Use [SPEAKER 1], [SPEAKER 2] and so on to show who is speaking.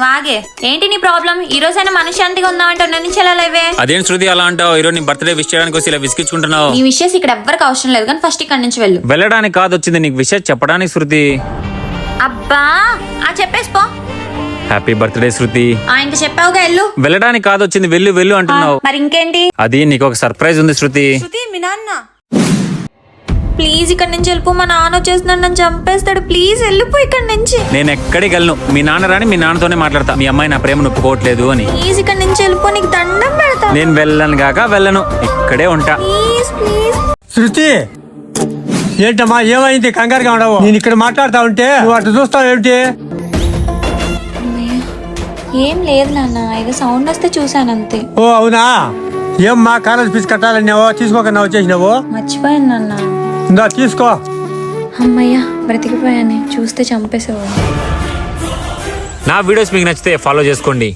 [SPEAKER 1] వాగే ఏంటి నీ ప్రాబ్లం? ఈ రోజైనా మనశ్శాంతిగా ఉందామంటే ఉన్న నుంచి ఎలా లేవే?
[SPEAKER 2] అదేం శృతి అలా అంటావు? ఈరోజు నీ బర్త్డే విష్ చేయడానికి వచ్చి ఇలా విసిగించుకుంటున్నావు.
[SPEAKER 1] నీ విషయస్ ఇక్కడ ఎవ్వరికి అవసరం లేదు కానీ ఫస్ట్ ఇక్కడ నుంచి వెళ్ళు.
[SPEAKER 2] వెళ్ళడానికి కాదు వచ్చింది, నీకు విషయం చెప్పడానికి శృతి.
[SPEAKER 1] అబ్బా చెప్పేసి పో.
[SPEAKER 2] హ్యాపీ బర్త్డే శృతి.
[SPEAKER 1] ఇంక చెప్పావుగా వెళ్ళు.
[SPEAKER 2] వెళ్ళడానికి కాదు వచ్చింది, వెళ్ళు వెళ్ళు అంటున్నావు.
[SPEAKER 1] మరి ఇంకేంటి?
[SPEAKER 2] అది నీకు ఒక సర్ప్రైజ్ ఉంది శృతి.
[SPEAKER 1] మీ నాన్న ప్లీజ్ ఇక్కడ నుంచి వెళ్ళిపో. మా నాన్న వచ్చేస్తున్నాడు, నన్ను చంపేస్తాడు. ప్లీజ్ వెళ్ళిపో ఇక్కడ నుంచి.
[SPEAKER 2] నేను ఎక్కడికి వెళ్ళను. మీ నాన్న రాని మీ నాన్నతోనే మాట్లాడతా. మీ అమ్మాయి నా ప్రేమను ఒప్పుకోవట్లేదు అని.
[SPEAKER 1] ప్లీజ్ ఇక్కడ నుంచి వెళ్ళిపో, నీకు దండం పెడతా.
[SPEAKER 2] నేను వెళ్ళను కాక వెళ్ళను, ఇక్కడే ఉంటా.
[SPEAKER 1] Please please.
[SPEAKER 3] శృతి ఏంటమ్మా ఏమైంది? కంగారుగా ఉండవు. నేను ఇక్కడ మాట్లాడుతా ఉంటే నువ్వు అటు చూస్తావు ఏమిటి?
[SPEAKER 1] ఏం లేదు నాన్న, ఏదో సౌండ్ వస్తే చూసాను అంతే.
[SPEAKER 3] ఓ అవునా? ఏమ్మా కాలేజ్ ఫీజు కట్టాలన్నావో తీసుకోకుండా వచ్చేసినావు?
[SPEAKER 1] మర్చిపోయాను నాన్న.
[SPEAKER 3] ఇందా తీసుకో.
[SPEAKER 1] అమ్మయ్యా బ్రతికిపోయాను, చూస్తే చంపేసేవాడు.
[SPEAKER 2] నా వీడియోస్ మీకు నచ్చితే ఫాలో చేసుకోండి.